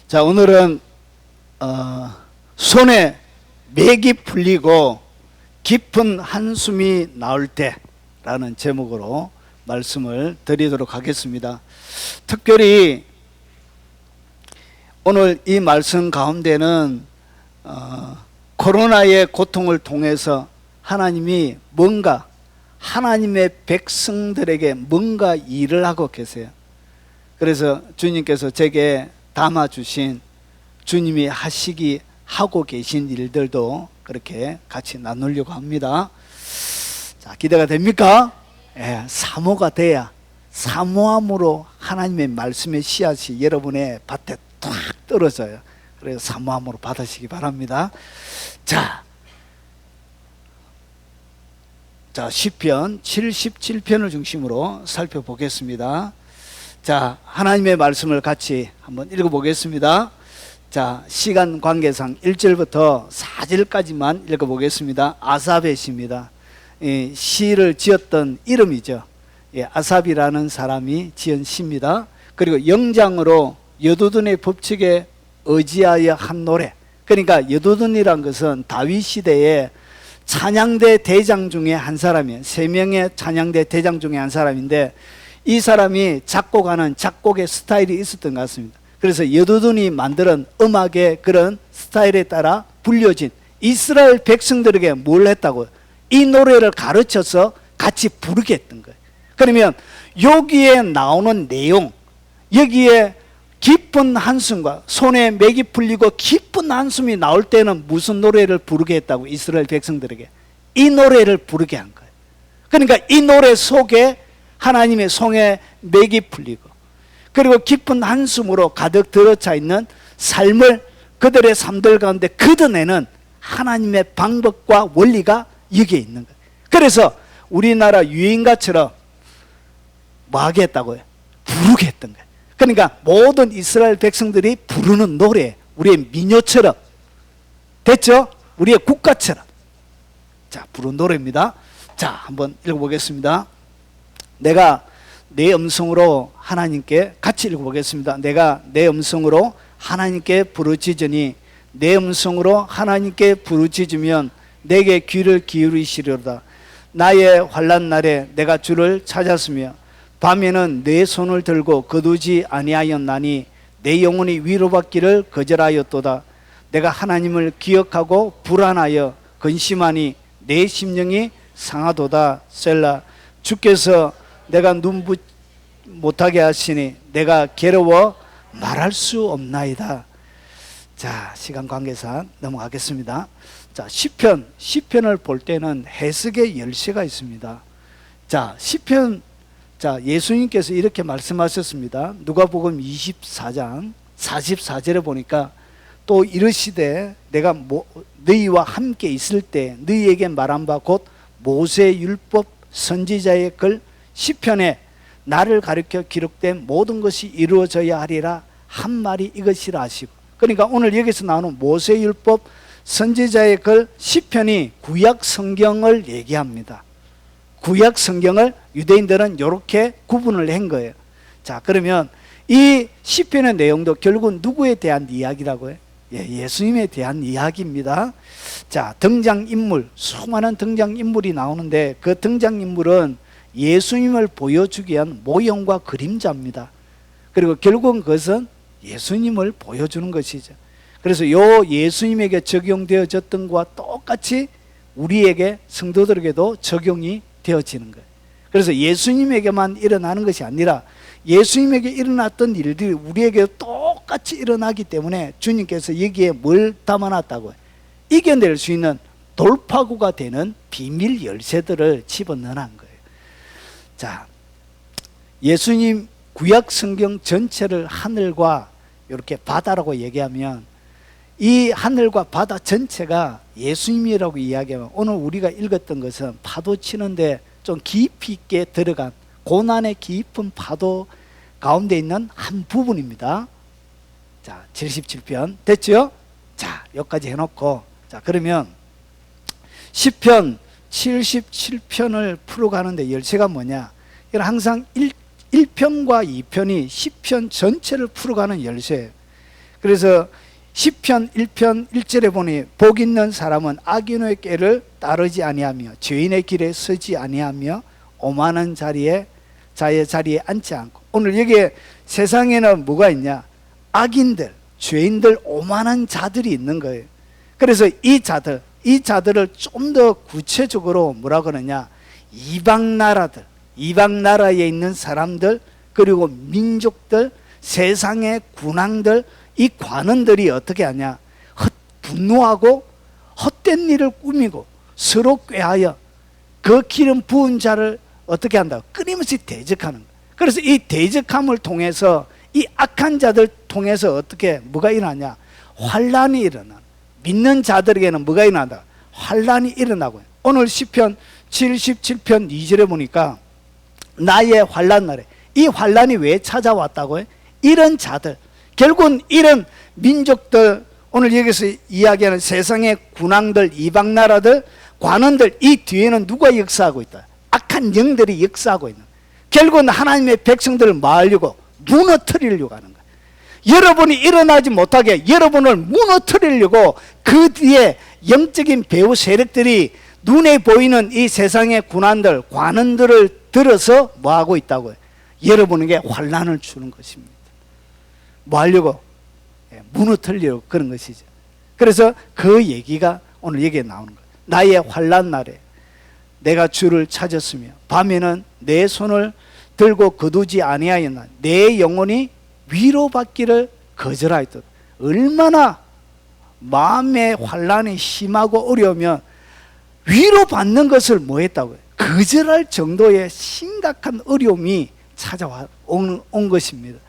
자, 오늘은 손에 맥이 풀리고 깊은 한숨이 나올 때라는 제목으로 말씀을 드리도록 하겠습니다. 특별히 오늘 이 말씀 가운데는 코로나의 고통을 통해서 하나님이 뭔가 하나님의 백성들에게 뭔가 일을 하고 계세요. 그래서 주님께서 제게 담아주신 주님이 하고 계신 일들도 그렇게 같이 나누려고 합니다. 자, 기대가 됩니까? 예, 사모가 돼야 사모함으로 하나님의 말씀의 씨앗이 여러분의 밭에 탁 떨어져요. 그래서 사모함으로 받으시기 바랍니다. 자, 시편 77편을 중심으로 살펴보겠습니다. 자, 하나님의 말씀을 같이 한번 읽어보겠습니다. 자, 시간 관계상 1절부터 4절까지만 읽어보겠습니다. 아삽의 시입니다. 시를 지었던 이름이죠. 아삽이라는 사람이 지은 시입니다. 그리고 영장으로 여두둔의 법칙에 의지하여 한 노래. 그러니까 여두둔이란 것은 다윗 시대에 찬양대 대장 중에 한 사람이에요. 3명의 찬양대 대장 중에 한 사람인데 이 사람이 작곡하는 작곡의 스타일이 있었던 것 같습니다. 그래서 여두둔이 만드는 음악의 그런 스타일에 따라 불려진 이스라엘 백성들에게 뭘 했다고요? 이 노래를 가르쳐서 같이 부르게 했던 거예요. 그러면 여기에 나오는 내용, 여기에 깊은 한숨과 손에 맥이 풀리고 깊은 한숨이 나올 때는 무슨 노래를 부르게 했다고? 이스라엘 백성들에게 이 노래를 부르게 한 거예요. 그러니까 이 노래 속에 하나님의 손에 맥이 풀리고 그리고 깊은 한숨으로 가득 들어차 있는 삶을 그들의 삶들 가운데 걷어내는 하나님의 방법과 원리가 여기에 있는 거예요. 그래서 우리나라 유행가처럼 뭐 하겠다고요? 부르게 했던 거예요. 그러니까 모든 이스라엘 백성들이 부르는 노래, 우리의 민요처럼 됐죠? 우리의 국가처럼 자, 부르는 노래입니다. 자, 한번 읽어보겠습니다. 내가 내 음성으로 하나님께 같이 읽어보겠습니다. 내가 내 음성으로 하나님께 부르짖으니 내 음성으로 하나님께 부르짖으면 내게 귀를 기울이시리로다. 나의 환난 날에 내가 주를 찾았으며 밤에는 내 손을 들고 거두지 아니하였나니 내 영혼이 위로받기를 거절하였도다. 내가 하나님을 기억하고 불안하여 근심하니 내 심령이 상하도다. 셀라. 주께서 내가 눈부 못하게 하시니 내가 괴로워 말할 수 없나이다. 자, 시간 관계상 넘어가겠습니다. 자, 시편을 볼 때는 해석의 열쇠가 있습니다. 자, 시편, 자, 예수님께서 이렇게 말씀하셨습니다. 누가복음 24장 44절에 보니까 또 이르시되 내가 너희와 함께 있을 때 너희에게 말한 바 곧 모세 율법 선지자의 글 시편에 나를 가리켜 기록된 모든 것이 이루어져야 하리라 한 말이 이것이라 하시고, 그러니까 오늘 여기서 나오는 모세율법 선지자의 글 시편이 구약 성경을 얘기합니다. 구약 성경을 유대인들은 이렇게 구분을 한 거예요. 자, 그러면 이 시편의 내용도 결국은 누구에 대한 이야기라고요? 예수님에 대한 이야기입니다. 자, 등장인물, 수많은 등장인물이 나오는데 그 등장인물은 예수님을 보여주기 위한 모형과 그림자입니다. 그리고 결국은 그것은 예수님을 보여주는 것이죠. 그래서 요 예수님에게 적용되어졌던 것과 똑같이 우리에게 성도들에게도 적용이 되어지는 거예요. 그래서 예수님에게만 일어나는 것이 아니라 예수님에게 일어났던 일들이 우리에게 똑같이 일어나기 때문에 주님께서 여기에 뭘 담아놨다고요? 이겨낼 수 있는 돌파구가 되는 비밀 열쇠들을 집어넣은 거예요. 자, 예수님 구약 성경 전체를 하늘과 이렇게 바다라고 얘기하면 이 하늘과 바다 전체가 예수님이라고 이야기하면 오늘 우리가 읽었던 것은 파도 치는데 좀 깊이 있게 들어간 고난의 깊은 파도 가운데 있는 한 부분입니다. 자, 77편 됐죠? 자, 여기까지 해놓고 자, 그러면 시편 77편을 풀어가는데 열쇠가 뭐냐? 이건 항상 1편과 2편이 시편 전체를 풀어가는 열쇠예요. 그래서 시편 1편 1절에 보니 복 있는 사람은 악인의 꾀를 따르지 아니하며 죄인의 길에 서지 아니하며 오만한 자의 자리에 앉지 않고. 오늘 여기에 세상에는 뭐가 있냐? 악인들, 죄인들, 오만한 자들이 있는 거예요. 그래서 이 자들을 좀 더 구체적으로 뭐라 그러냐? 이방 나라들, 이방 나라에 있는 사람들, 그리고 민족들, 세상의 군왕들, 이 관원들이 어떻게 하냐? 분노하고 헛된 일을 꾸미고 서로 꾀하여 그 기름 부은 자를 어떻게 한다? 끊임없이 대적하는 거예요. 그래서 이 대적함을 통해서 이 악한 자들 통해서 어떻게 뭐가 일어나냐? 환란이 일어나. 믿는 자들에게는 뭐가 일어난다? 환란이 일어나고요. 오늘 시편 77편 2절에 보니까 나의 환란 날에, 이 환란이 왜 찾아왔다고요? 이런 자들, 결국은 이런 민족들, 오늘 여기서 이야기하는 세상의 군왕들, 이방 나라들, 관원들, 이 뒤에는 누가 역사하고 있다? 악한 영들이 역사하고 있는, 결국은 하나님의 백성들을 말려고 무너뜨리려고 하는 거예요. 여러분이 일어나지 못하게 여러분을 무너뜨리려고 그 뒤에 영적인 배후 세력들이 눈에 보이는 이 세상의 군왕들, 관원들을 들어서 뭐하고 있다고요? 여러분에게 환란을 주는 것입니다. 뭐 하려고? 무너뜨리려고 그런 것이죠. 그래서 그 얘기가 오늘 여기에 나오는 거예요. 나의 환란 날에 내가 주를 찾았으며 밤에는 내 손을 들고 거두지 아니하였나. 내 영혼이 위로받기를 거절하였다. 얼마나 마음의 환란이 심하고 어려우면 위로받는 것을 뭐 했다고요? 거절할 정도의 심각한 어려움이 찾아온 것입니다.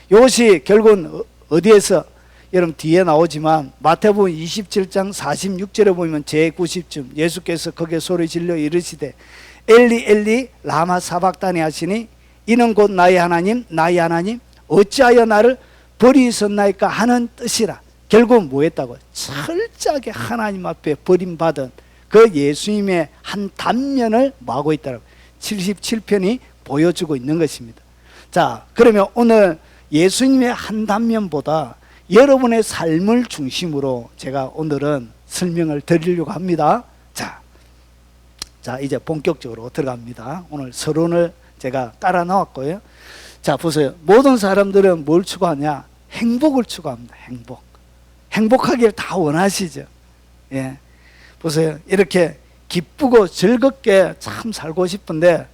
이것이 결국은 어디에서, 여러분 뒤에 나오지만 마태복음 27장 46절에 보면 제90쯤 예수께서 거기에 소리 질러 이르시되 엘리 엘리 라마 사박다니 하시니 이는 곧 나의 하나님 나의 하나님 어찌하여 나를 버리셨나이까 하는 뜻이라. 결국은 뭐 했다고요? 철저하게 하나님 앞에 버림받은 그 예수님의 한 단면을 뭐하고 있다고 77편이 보여주고 있는 것입니다. 자, 그러면 오늘 예수님의 한 단면보다 여러분의 삶을 중심으로 제가 오늘은 설명을 드리려고 합니다. 자, 이제 본격적으로 들어갑니다. 오늘 서론을 제가 깔아 놓았고요. 자, 보세요. 모든 사람들은 뭘 추구하냐? 행복을 추구합니다. 행복하길 다 원하시죠. 예. 보세요. 이렇게 기쁘고 즐겁게 참 살고 싶은데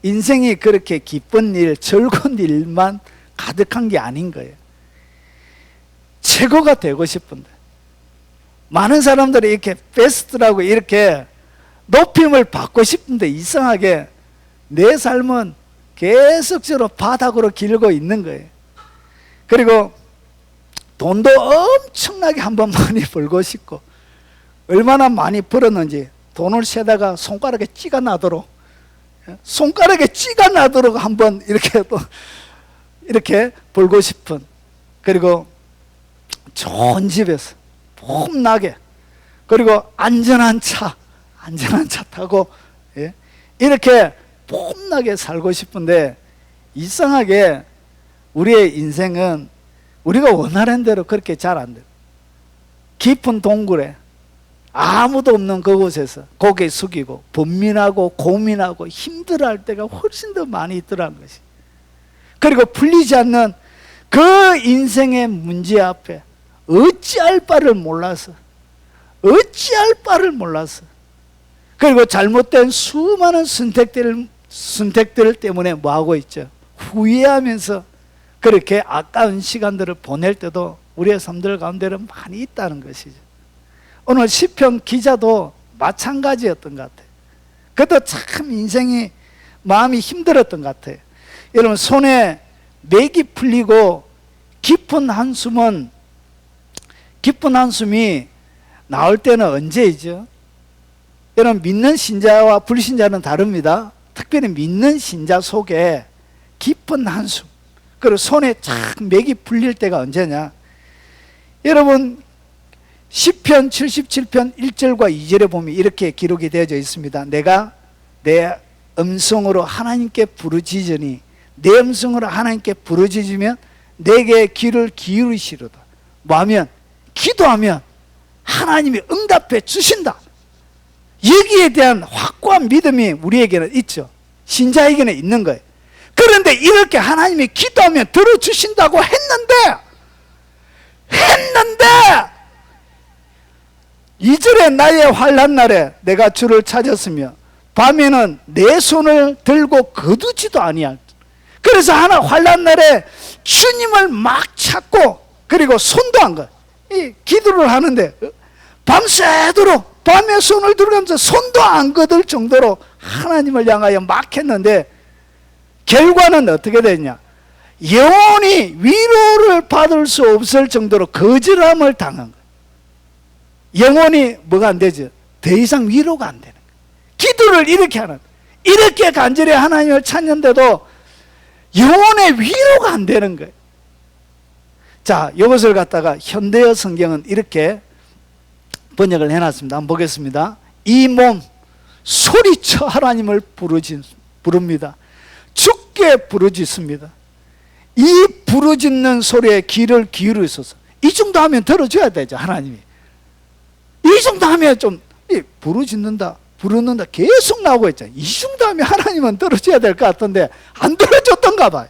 인생이 그렇게 기쁜 일, 즐거운 일만 가득한 게 아닌 거예요. 최고가 되고 싶은데 많은 사람들이 이렇게 베스트라고 이렇게 높임을 받고 싶은데 이상하게 내 삶은 계속적으로 바닥으로 길고 있는 거예요. 그리고 돈도 엄청나게 한번 많이 벌고 싶고 얼마나 많이 벌었는지 돈을 세다가 손가락에 찌가 나도록 한번 이렇게 또 이렇게 벌고 싶은, 그리고 좋은 집에서 폼나게, 그리고 안전한 차 타고 이렇게 폼나게 살고 싶은데 이상하게 우리의 인생은 우리가 원하는 대로 그렇게 잘 안 돼요. 깊은 동굴에 아무도 없는 그곳에서 고개 숙이고 번민하고 고민하고 힘들어할 때가 훨씬 더 많이 있더라는 것이. 그리고 풀리지 않는 그 인생의 문제 앞에 어찌할 바를 몰라서 그리고 잘못된 수많은 선택들 때문에 뭐하고 있죠? 후회하면서 그렇게 아까운 시간들을 보낼 때도 우리의 삶들 가운데는 많이 있다는 것이죠. 오늘 시편 기자도 마찬가지였던 것 같아요. 그것도 참 인생이 마음이 힘들었던 것 같아요. 여러분, 손에 맥이 풀리고 깊은 한숨이 나올 때는 언제이죠? 여러분, 믿는 신자와 불신자는 다릅니다. 특별히 믿는 신자 속에 깊은 한숨, 그리고 손에 착 맥이 풀릴 때가 언제냐? 여러분, 시편 77편 1절과 2절에 보면 이렇게 기록이 되어져 있습니다. 내가 내 음성으로 하나님께 부르짖으니 내 음성으로 하나님께 부르짖으면 내게 귀를 기울이시로다. 뭐하면? 기도하면 하나님이 응답해 주신다. 여기에 대한 확고한 믿음이 우리에게는 있죠. 신자에게는 있는 거예요. 그런데 이렇게 하나님이 기도하면 들어주신다고 했는데 2절에 나의 환난 날에 내가 주를 찾았으며 밤에는 내 손을 들고 거두지도 아니할. 그래서 하나 환난 날에 주님을 막 찾고 그리고 손도 안 가. 이 기도를 하는데 밤새도록 밤에 손을 들면서 손도 안 거둘 정도로 하나님을 향하여 막 했는데 결과는 어떻게 됐냐? 영원히 위로를 받을 수 없을 정도로 거절함을 당한 거예요. 영원히 뭐가 안 되죠? 더 이상 위로가 안 되는 거예요. 기도를 이렇게 하는, 이렇게 간절히 하나님을 찾는데도 영혼의 위로가 안 되는 거예요. 자, 이것을 갖다가 현대어 성경은 이렇게 번역을 해놨습니다. 한번 보겠습니다. 이 몸 소리쳐 하나님을 부릅니다. 죽게 부르짖습니다. 이 부르짖는 소리에 귀를 기울이소서. 이 정도 하면 들어줘야 되죠, 하나님이. 이 정도 하면 좀 부르짖는다, 부르는다 계속 나오고 있잖아요. 이 정도 하면 하나님은 들어줘야 될 것 같은데 안 들어줬던가 봐요.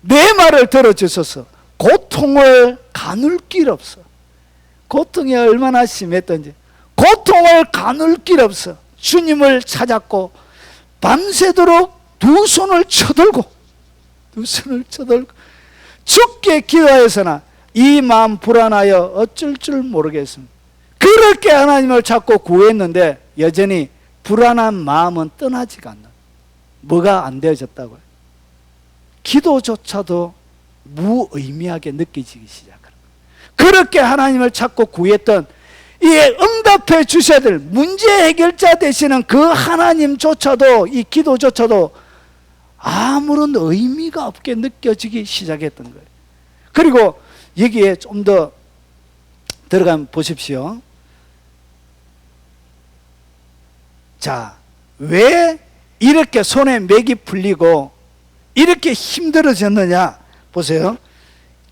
내 말을 들어주소서. 고통을 가눌 길 없어. 고통이 얼마나 심했던지 고통을 가눌 길 없어. 주님을 찾았고 밤새도록 두 손을 쳐들고 죽게 기도하여서나 이 마음 불안하여 어쩔 줄 모르겠습니다. 그렇게 하나님을 찾고 구했는데 여전히 불안한 마음은 떠나지가 않는. 뭐가 안 되어졌다고요? 기도조차도 무의미하게 느껴지기 시작합니다. 그렇게 하나님을 찾고 구했던 이 응답해 주셔야 될 문제 해결자 되시는 그 하나님조차도 이 기도조차도 아무런 의미가 없게 느껴지기 시작했던 거예요. 그리고 여기에 좀 더 들어가면 보십시오. 자, 왜 이렇게 손에 맥이 풀리고 이렇게 힘들어졌느냐 보세요.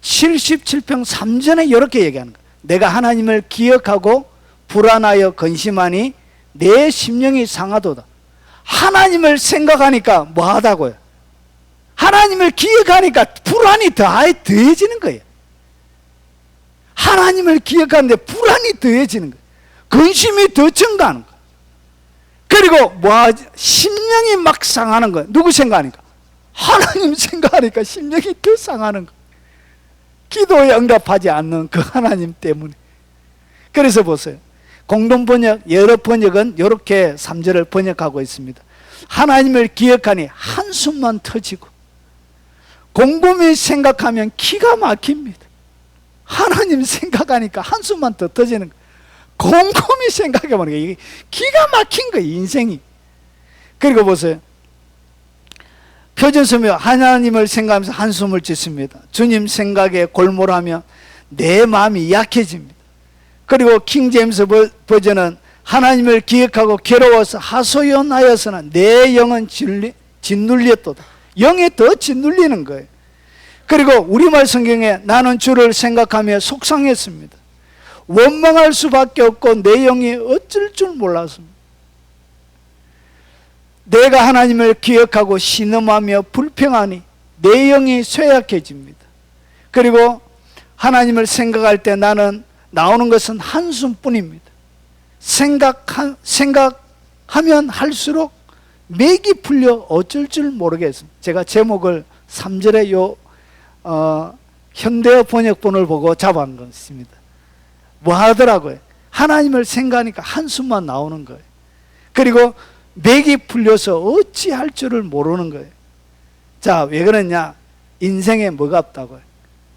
77평 3전에 이렇게 얘기하는 거예요. 내가 하나님을 기억하고 불안하여 근심하니 내 심령이 상하도다. 하나님을 생각하니까 뭐하다고요? 하나님을 기억하니까 불안이 더해지는 거예요. 하나님을 기억하는데 불안이 더해지는 거예요. 근심이 더 증가하는 거예요. 그리고 뭐하지? 심령이 막 상하는 거예요. 누구 생각하니까? 하나님 생각하니까 심령이 더 상하는 거예요. 기도에 응답하지 않는 그 하나님 때문에. 그래서 보세요. 공동번역, 여러 번역은 이렇게 3절을 번역하고 있습니다. 하나님을 기억하니 한숨만 터지고 곰곰이 생각하면 기가 막힙니다. 하나님 생각하니까 한숨만 더 터지는 거예요. 곰곰이 생각해보니까 이게 기가 막힌 거예요, 인생이. 그리고 보세요. 표준서명 하나님을 생각하면서 한숨을 짓습니다. 주님 생각에 골몰하며 내 마음이 약해집니다. 그리고 킹제임스 버전은 하나님을 기억하고 괴로워서 하소연하여서는 내 영은 짓눌렸도다. 영이 더 짓눌리는 거예요. 그리고 우리말 성경에 나는 주를 생각하며 속상했습니다. 원망할 수밖에 없고 내 영이 어쩔 줄 몰랐습니다. 내가 하나님을 기억하고 신음하며 불평하니 내 영이 쇠약해집니다. 그리고 하나님을 생각할 때 나는 나오는 것은 한숨뿐입니다. 생각하면 할수록 맥이 풀려 어쩔 줄 모르겠습니다. 제가 제목을 3절의 현대어 번역본을 보고 잡은 것입니다. 뭐 하더라고요? 하나님을 생각하니까 한숨만 나오는 거예요. 그리고 맥이 풀려서 어찌할 줄을 모르는 거예요. 자, 왜 그러냐? 인생에 뭐가 없다고요?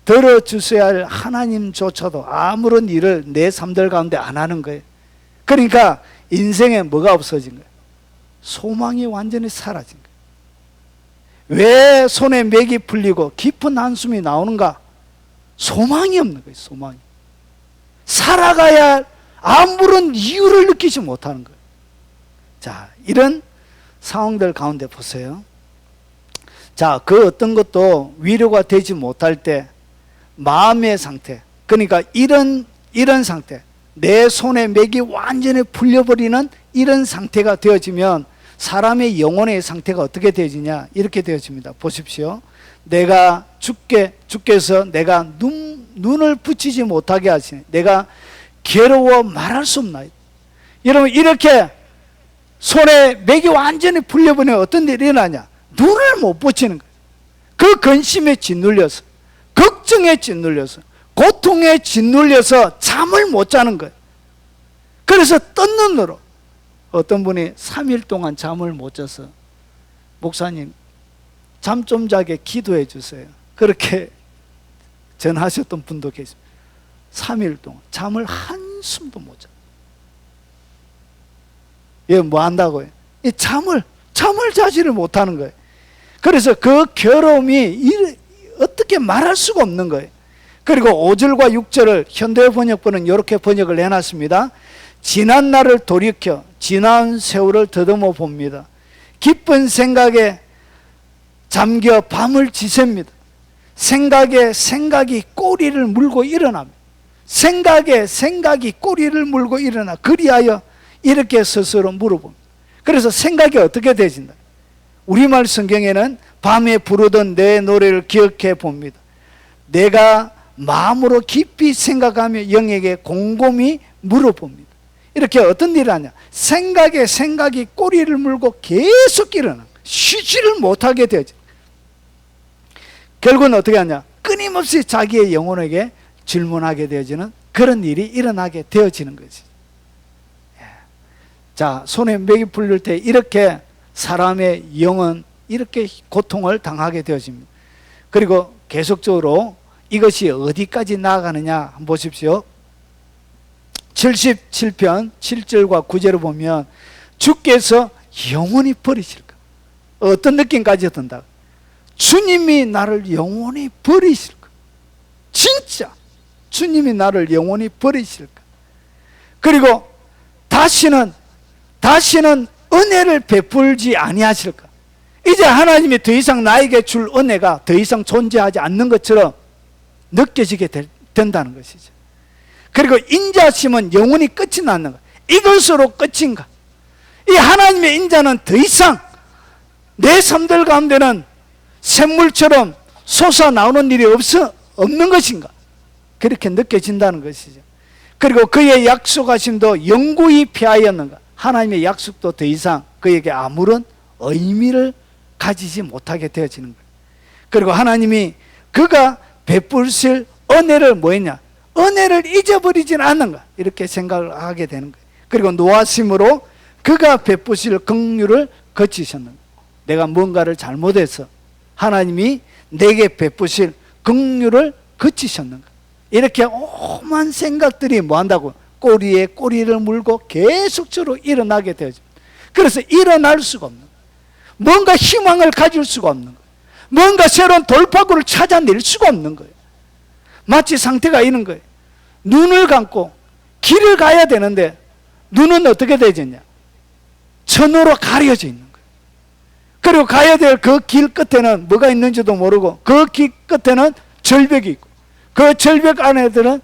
들어주셔야 할 하나님조차도 아무런 일을 내 삶들 가운데 안 하는 거예요. 그러니까 인생에 뭐가 없어진 거예요? 소망이 완전히 사라진 거예요. 왜 손에 맥이 풀리고 깊은 한숨이 나오는가? 소망이 없는 거예요. 소망이. 살아가야 할 아무런 이유를 느끼지 못하는 거예요. 자, 이런 상황들 가운데 보세요. 자, 그 어떤 것도 위로가 되지 못할 때 마음의 상태, 그러니까 이런 상태, 내 손에 맥이 완전히 풀려버리는 이런 상태가 되어지면 사람의 영혼의 상태가 어떻게 되어지냐, 이렇게 되어집니다. 보십시오. 내가 주께서 내가 눈을 붙이지 못하게 하시네. 내가 괴로워 말할 수 없나이다. 여러분, 이렇게 손에 맥이 완전히 풀려버리면 어떤 일이 일어나냐? 눈을 못 붙이는 거예요. 그 근심에 짓눌려서, 걱정에 짓눌려서, 고통에 짓눌려서 잠을 못 자는 거예요. 그래서 뜬 눈으로 어떤 분이 3일 동안 잠을 못 자서, 목사님 잠 좀 자게 기도해 주세요, 그렇게 전하셨던 분도 계십니다. 3일 동안 잠을 한숨도 못 자. 얘 뭐 한다고요? 이 잠을 자지를 못하는 거예요. 그래서 그 괴로움이 어떻게 말할 수가 없는 거예요. 그리고 5절과 6절을 현대 번역본은 이렇게 번역을 해놨습니다. 지난 날을 돌이켜 지난 세월을 더듬어 봅니다. 기쁜 생각에 잠겨 밤을 지새입니다. 생각이 꼬리를 물고 일어납니다. 생각이 꼬리를 물고 일어나 그리하여 이렇게 스스로 물어봅니다. 그래서 생각이 어떻게 되진다? 우리말 성경에는 밤에 부르던 내 노래를 기억해 봅니다. 내가 마음으로 깊이 생각하며 영에게 곰곰이 물어봅니다. 이렇게 어떤 일을 하냐? 생각이 꼬리를 물고 계속 일어나 쉬지를 못하게 되죠. 결국은 어떻게 하냐? 끊임없이 자기의 영혼에게 질문하게 되어지는 그런 일이 일어나게 되어지는 것이죠. 자, 손에 맥이 풀릴 때 이렇게 사람의 영은 이렇게 고통을 당하게 되어집니다. 그리고 계속적으로 이것이 어디까지 나아가느냐 한번 보십시오. 77편 7절과 9절을 보면 주께서 영원히 버리실까? 어떤 느낌까지 든다? 주님이 나를 영원히 버리실까? 진짜 주님이 나를 영원히 버리실까? 그리고 다시는 은혜를 베풀지 아니하실까? 이제 하나님이 더 이상 나에게 줄 은혜가 더 이상 존재하지 않는 것처럼 느껴지게 된다는 것이죠. 그리고 인자심은 영원히 끝이 나는 것. 이것으로 끝인가? 이 하나님의 인자는 더 이상 내 삶들 가운데는 샘물처럼 솟아나오는 일이 없는 것인가? 그렇게 느껴진다는 것이죠. 그리고 그의 약속하심도 영구히 피하였는가? 하나님의 약속도 더 이상 그에게 아무런 의미를 가지지 못하게 되어지는 거예요. 그리고 하나님이 그가 베푸실 은혜를 뭐했냐? 은혜를 잊어버리진 않는가? 이렇게 생각을 하게 되는 거예요. 그리고 노하심으로 그가 베푸실 긍휼을 거치셨는가? 내가 뭔가를 잘못해서 하나님이 내게 베푸실 긍휼을 거치셨는가? 이렇게 오만 생각들이 뭐 한다고? 꼬리에 꼬리를 물고 계속적으로 일어나게 되죠. 그래서 일어날 수가 없는 거예요. 뭔가 희망을 가질 수가 없는 거예요. 뭔가 새로운 돌파구를 찾아낼 수가 없는 거예요. 마치 상태가 이런 거예요. 눈을 감고 길을 가야 되는데 눈은 어떻게 되겠냐? 천으로 가려져 있는 거예요. 그리고 가야 될 그 길 끝에는 뭐가 있는지도 모르고 그 길 끝에는 절벽이 있고 그 절벽 안에들은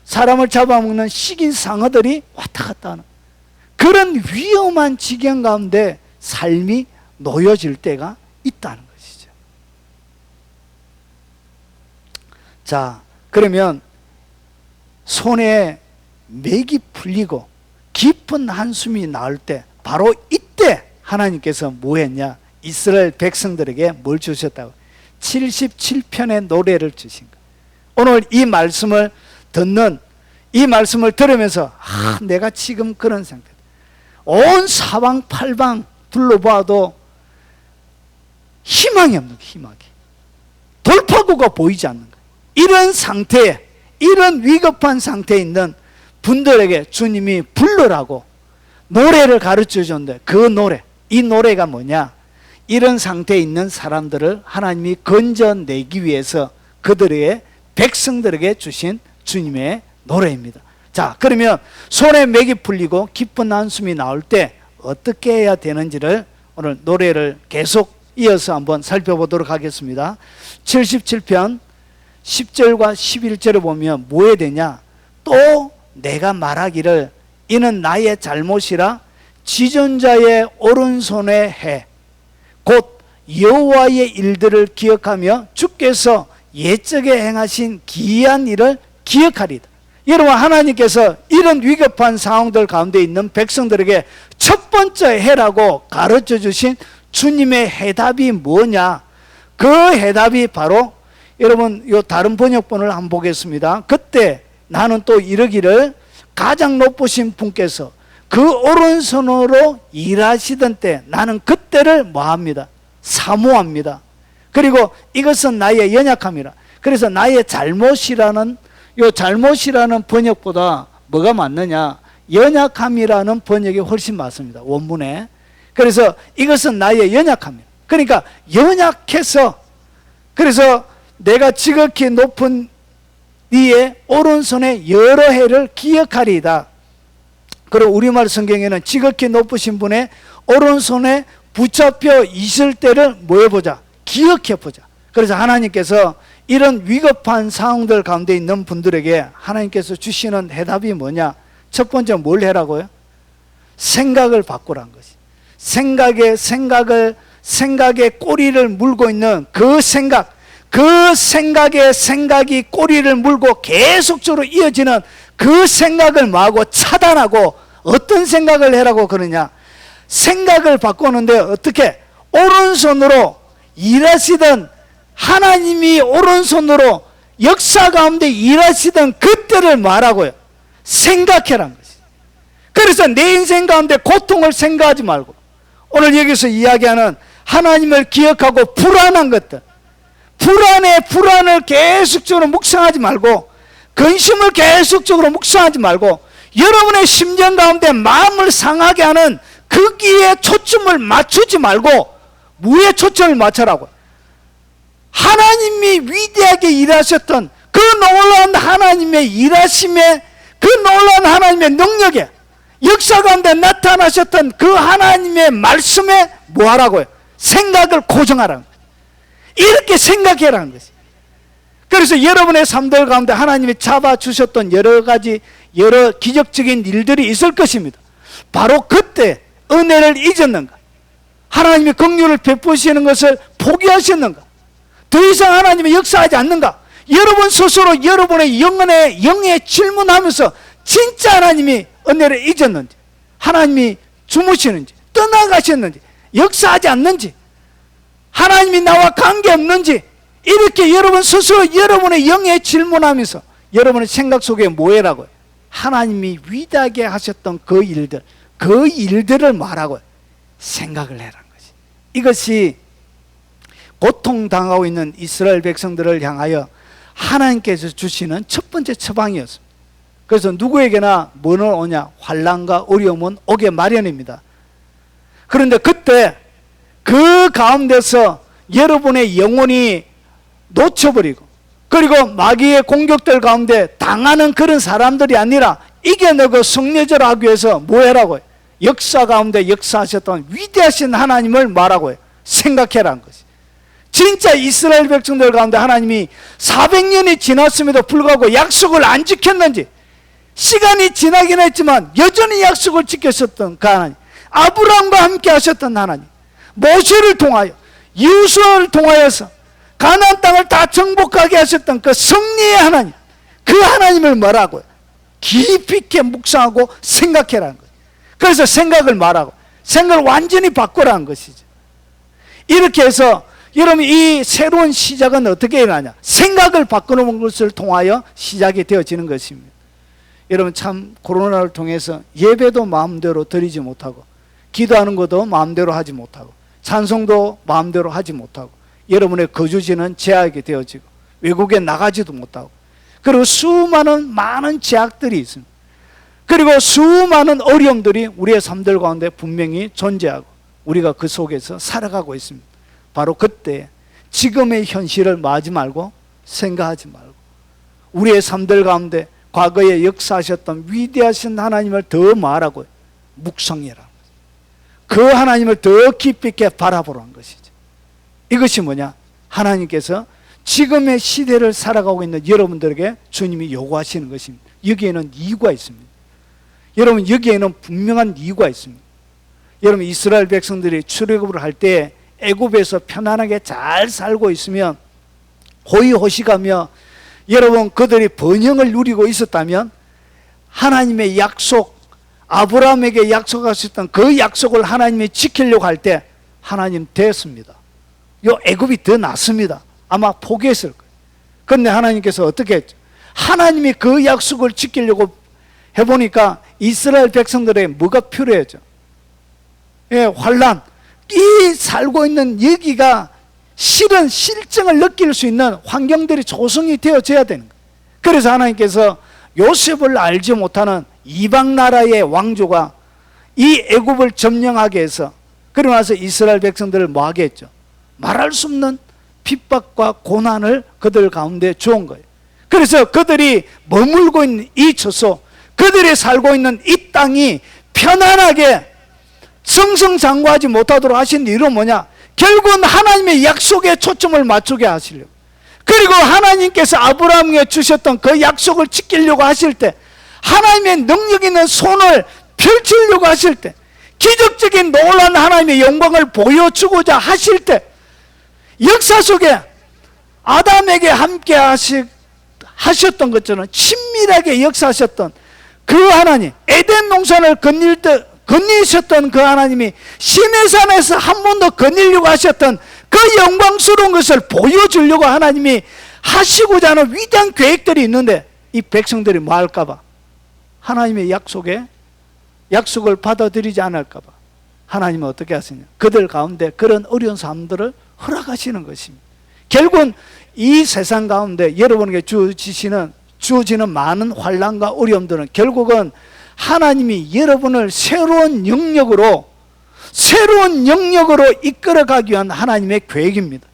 사람을 잡아먹는 식인 상어들이 왔다 갔다 하는 그런 위험한 지경 가운데 삶이 놓여질 때가 있다는 것이죠. 자, 그러면 손에 맥이 풀리고 깊은 한숨이 나올 때 바로 이때 하나님께서 뭐 했냐? 이스라엘 백성들에게 뭘 주셨다고? 77편의 노래를 주신 거예요. 오늘 이 말씀을 들으면서 내가 지금 그런 상태다. 온 사방팔방 둘러봐도 희망이 없는 거예요. 희망이. 돌파구가 보이지 않는 거예요. 이런 상태에, 이런 위급한 상태에 있는 분들에게 주님이 부르라고 노래를 가르쳐 줬는데 이 노래가 뭐냐? 이런 상태에 있는 사람들을 하나님이 건져내기 위해서 그들의 백성들에게 주신 주님의 노래입니다. 자, 그러면 손에 맥이 풀리고 깊은 한숨이 나올 때 어떻게 해야 되는지를 오늘 노래를 계속 이어서 한번 살펴보도록 하겠습니다. 77편 10절과 11절을 보면 뭐 해야 되냐? 또 내가 말하기를 이는 나의 잘못이라 지존자의 오른손에 해 곧 여호와의 일들을 기억하며 주께서 옛적에 행하신 기이한 일을 기억하리다. 여러분, 하나님께서 이런 위급한 상황들 가운데 있는 백성들에게 첫 번째 해라고 가르쳐 주신 주님의 해답이 뭐냐? 그 해답이 바로, 여러분 요 다른 번역본을 한번 보겠습니다. 그때 나는 또 이르기를 가장 높으신 분께서 그 오른손으로 일하시던 때 나는 그때를 뭐합니다? 사모합니다. 그리고 이것은 나의 연약함이라. 그래서 나의 잘못이라는, 요 잘못이라는 번역보다 뭐가 맞느냐? 연약함이라는 번역이 훨씬 맞습니다, 원문에. 그래서 이것은 나의 연약함이라. 그러니까 연약해서, 그래서 내가 지극히 높은 이의 오른손에 여러 해를 기억하리이다. 그리고 우리말 성경에는 지극히 높으신 분의 오른손에 붙잡혀 있을 때를 뭐 해보자? 기억해보자. 그래서 하나님께서 이런 위급한 상황들 가운데 있는 분들에게 하나님께서 주시는 해답이 뭐냐? 첫 번째 뭘 해라고요? 생각을 바꾸라는 것이. 생각에 꼬리를 물고 있는 그 생각, 그 생각에 생각이 꼬리를 물고 계속적으로 이어지는 그 생각을 뭐하고 차단하고, 어떤 생각을 해라고 그러냐? 생각을 바꾸는데 어떻게? 오른손으로 일하시던, 하나님이 오른손으로 역사 가운데 일하시던 그때를 말하고요, 생각해라는 것이. 그래서 내 인생 가운데 고통을 생각하지 말고, 오늘 여기서 이야기하는 하나님을 기억하고 불안한 것들, 불안을 계속적으로 묵상하지 말고, 근심을 계속적으로 묵상하지 말고, 여러분의 심정 가운데 마음을 상하게 하는 거기에 초점을 맞추지 말고, 무에 초점을 맞춰라고. 하나님이 위대하게 일하셨던 그 놀라운 하나님의 일하심에, 그 놀라운 하나님의 능력에, 역사 가운데 나타나셨던 그 하나님의 말씀에 뭐 하라고요? 생각을 고정하라는 거예요. 이렇게 생각해라는 것이. 그래서 여러분의 삶들 가운데 하나님이 잡아주셨던 여러 가지, 여러 기적적인 일들이 있을 것입니다. 바로 그때 은혜를 잊었는가? 하나님이 긍휼을 베푸시는 것을 포기하셨는가? 더 이상 하나님이 역사하지 않는가? 여러분 스스로 여러분의 영에 질문하면서 진짜 하나님이 은혜를 잊었는지, 하나님이 주무시는지, 떠나가셨는지, 역사하지 않는지, 하나님이 나와 관계없는지, 이렇게 여러분 스스로 여러분의 영에 질문하면서 여러분의 생각 속에 뭐해라고요? 하나님이 위대하게 하셨던 그 일들을 말하고요, 생각을 해라는 것이. 이것이 고통당하고 있는 이스라엘 백성들을 향하여 하나님께서 주시는 첫 번째 처방이었습니다. 그래서 누구에게나 뭐는 오냐? 환난과 어려움은 오게 마련입니다. 그런데 그때 그 가운데서 여러분의 영혼이 놓쳐버리고, 그리고 마귀의 공격들 가운데 당하는 그런 사람들이 아니라 이겨내고 승리를 하기 위해서 뭐 해라고요? 역사 가운데 역사하셨던 위대하신 하나님을 말하고요, 생각해라는 것이. 진짜 이스라엘 백성들 가운데 하나님이 400년이 지났음에도 불구하고 약속을 안 지켰는지, 시간이 지나긴 했지만 여전히 약속을 지켰었던 그 하나님, 아브라함과 함께 하셨던 하나님, 모세를 통하여, 유수를 통하여서 가나안 땅을 다 정복하게 하셨던 그 승리의 하나님, 그 하나님을 뭐라고요? 깊이 있게 묵상하고 생각해라는 거예요. 그래서 생각을 말하고, 생각을 완전히 바꾸라는 것이죠. 이렇게 해서 여러분, 이 새로운 시작은 어떻게 일어나냐? 생각을 바꾸는 것을 통하여 시작이 되어지는 것입니다. 여러분, 참 코로나를 통해서 예배도 마음대로 드리지 못하고, 기도하는 것도 마음대로 하지 못하고, 찬송도 마음대로 하지 못하고, 여러분의 거주지는 제약이 되어지고, 외국에 나가지도 못하고, 그리고 많은 제약들이 있습니다. 그리고 수많은 어려움들이 우리의 삶들 가운데 분명히 존재하고, 우리가 그 속에서 살아가고 있습니다. 바로 그때 지금의 현실을 마지 말고 생각하지 말고, 우리의 삶들 가운데 과거에 역사하셨던 위대하신 하나님을 더 말하고 묵상해라. 그 하나님을 더 깊이 있게 바라보라는 것이죠. 이것이 뭐냐? 하나님께서 지금의 시대를 살아가고 있는 여러분들에게 주님이 요구하시는 것입니다. 여기에는 이유가 있습니다. 여러분, 여기에는 분명한 이유가 있습니다. 여러분, 이스라엘 백성들이 출애굽을 할 때 애굽에서 편안하게 잘 살고 있으면, 호의호식하며 여러분 그들이 번영을 누리고 있었다면, 하나님의 약속, 아브라함에게 약속하셨던 그 약속을 하나님이 지키려고 할 때 하나님 됐습니다. 요 애굽이 더 낫습니다. 아마 포기했을 거예요. 그런데 하나님께서 어떻게 했죠? 하나님이 그 약속을 지키려고 해보니까 이스라엘 백성들의 뭐가 필요했죠? 예, 환란. 이 살고 있는 여기가 실은 실정을 느낄 수 있는 환경들이 조성이 되어져야 되는 거예요. 그래서 하나님께서 요셉을 알지 못하는 이방 나라의 왕조가 이 애굽을 점령하게 해서, 그러고 나서 이스라엘 백성들을 뭐 하게 했죠? 말할 수 없는 핍박과 고난을 그들 가운데 주은 거예요. 그래서 그들이 머물고 있는 이 처소, 그들이 살고 있는 이 땅이 편안하게 승승장구하지 못하도록 하신 이유는 뭐냐? 결국은 하나님의 약속에 초점을 맞추게 하시려고, 그리고 하나님께서 아브라함에게 주셨던 그 약속을 지키려고 하실 때, 하나님의 능력 있는 손을 펼치려고 하실 때, 기적적인 놀라운 하나님의 영광을 보여주고자 하실 때, 역사 속에 아담에게 함께 하셨던 것처럼 친밀하게 역사하셨던 그 하나님, 에덴 동산을 건니셨던 그 하나님이 시내산에서 한 번 더 건니려고 하셨던 그 영광스러운 것을 보여주려고 하나님이 하시고자 하는 위대한 계획들이 있는데, 이 백성들이 뭐 할까봐, 하나님의 약속을 받아들이지 않을까봐 하나님은 어떻게 하시냐? 그들 가운데 그런 어려운 삶들을 허락하시는 것입니다. 결국은 이 세상 가운데 여러분에게 주어지는 많은 환난과 어려움들은 결국은 하나님이 여러분을 새로운 영역으로 이끌어가기 위한 하나님의 계획입니다.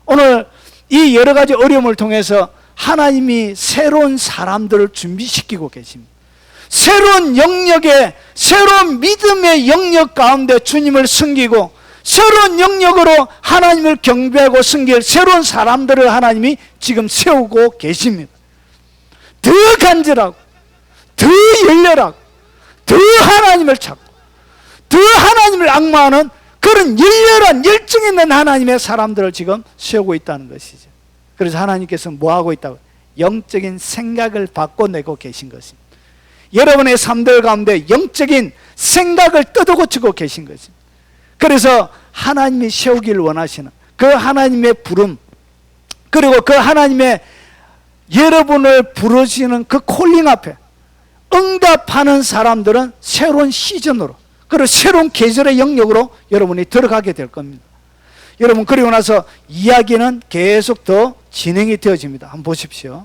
오늘 이 여러 가지 어려움을 통해서 하나님이 새로운 사람들을 준비시키고 계십니다. 새로운 영역에, 새로운 믿음의 영역 가운데 주님을 섬기고, 새로운 영역으로 하나님을 경배하고 섬길 새로운 사람들을 하나님이 지금 세우고 계십니다. 더 간절하고, 더 열렬하고, 더 하나님을 찾고, 더 하나님을 악마하는 그런 열렬한 열정 있는 하나님의 사람들을 지금 세우고 있다는 것이죠. 그래서 하나님께서 뭐 하고 있다고? 영적인 생각을 바꿔내고 계신 것입니다. 여러분의 삶들 가운데 영적인 생각을 뜯어고치고 계신 것입니다. 그래서 하나님이 세우기를 원하시는 그 하나님의 부름, 그리고 그 하나님의 여러분을 부르시는 그 콜링 앞에 응답하는 사람들은 새로운 시즌으로, 그리고 새로운 계절의 영역으로 여러분이 들어가게 될 겁니다. 여러분, 그리고 나서 이야기는 계속 더 진행이 되어집니다. 한번 보십시오.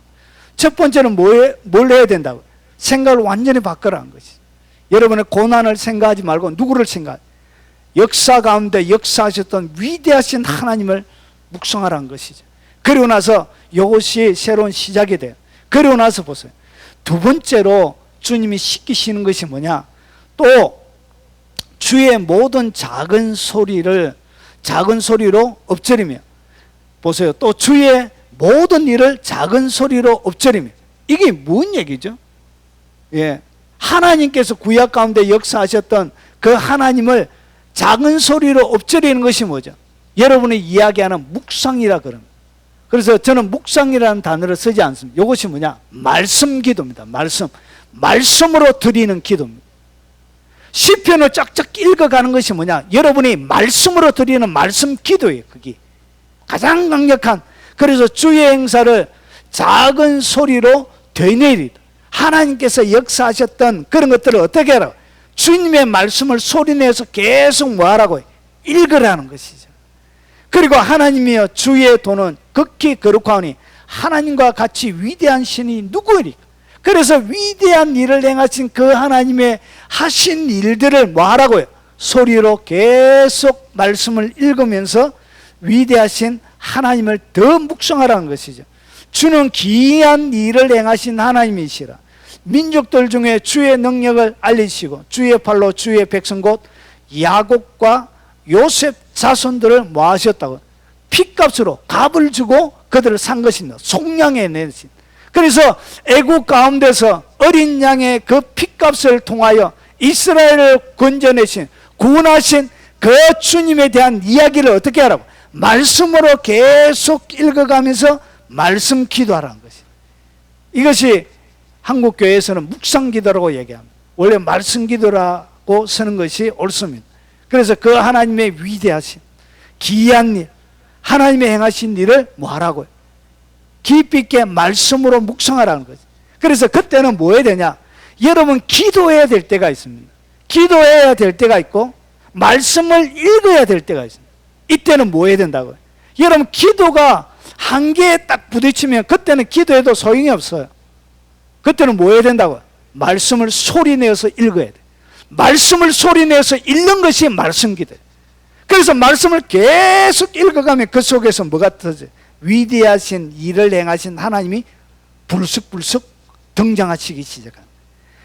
첫 번째는 뭘 해야 된다고? 생각을 완전히 바꾸라는 것이. 여러분의 고난을 생각하지 말고 누구를 생각해? 역사 가운데 역사하셨던 위대하신 하나님을 묵상하라는 것이죠. 그리고 나서 이것이 새로운 시작이 돼요. 그리고 나서 보세요. 두 번째로 주님이 시키시는 것이 뭐냐? 또 주의 모든 작은 소리로 엎드리며, 보세요. 또 주의 모든 일을 작은 소리로 엎드리며. 이게 뭔 얘기죠? 예, 하나님께서 구약 가운데 역사하셨던 그 하나님을 작은 소리로 엎드리는 것이 뭐죠? 여러분이 이야기하는 묵상이라 그럽니다. 그래서 저는 묵상이라는 단어를 쓰지 않습니다. 이것이 뭐냐? 말씀 기도입니다. 말씀으로 드리는 기도입니다. 시편을 쫙쫙 읽어가는 것이 뭐냐? 여러분이 말씀으로 드리는 말씀 기도예요. 그게 가장 강력한. 그래서 주의 행사를 작은 소리로 되뇌리다. 하나님께서 역사하셨던 그런 것들을 어떻게 하라고? 주님의 말씀을 소리내서 계속 뭐하라고? 읽으라는 것이죠. 그리고 하나님이여 주의 도는 극히 거룩하오니 하나님과 같이 위대한 신이 누구이리까? 그래서 위대한 일을 행하신 그 하나님의 하신 일들을 뭐하라고요? 소리로 계속 말씀을 읽으면서 위대하신 하나님을 더 묵상하라는 것이죠. 주는 기이한 일을 행하신 하나님이시라. 민족들 중에 주의 능력을 알리시고 주의 팔로 주의 백성 곧 야곱과 요셉 자손들을 뭐 하셨다고? 핏값으로 값을 주고 그들을 산 것입니다. 속량해 내신. 그래서 애국 가운데서 어린 양의 그 핏값을 통하여 이스라엘을 건져내신, 구원하신 그 주님에 대한 이야기를 어떻게 하라고? 말씀으로 계속 읽어가면서 말씀 기도하라는 것이. 이것이 한국 교회에서는 묵상 기도라고 얘기합니다. 원래 말씀 기도라고 쓰는 것이 옳습니다. 그래서 그 하나님의 위대하신 기이한 일, 하나님의 행하신 일을 뭐 하라고요? 깊이 있게 말씀으로 묵상하라는 거죠. 그래서 그때는 뭐 해야 되냐? 여러분 기도해야 될 때가 있습니다. 기도해야 될 때가 있고 말씀을 읽어야 될 때가 있습니다. 이때는 뭐 해야 된다고요? 여러분 기도가 한계에 딱 부딪히면 그때는 기도해도 소용이 없어요. 그때는 뭐 해야 된다고요? 말씀을 소리내어서 읽어야 돼. 말씀을 소리내어서 읽는 것이 말씀 기도예요. 그래서 말씀을 계속 읽어가면 그 속에서 뭐가 터져요? 위대하신 일을 행하신 하나님이 불쑥불쑥 등장하시기 시작합니다.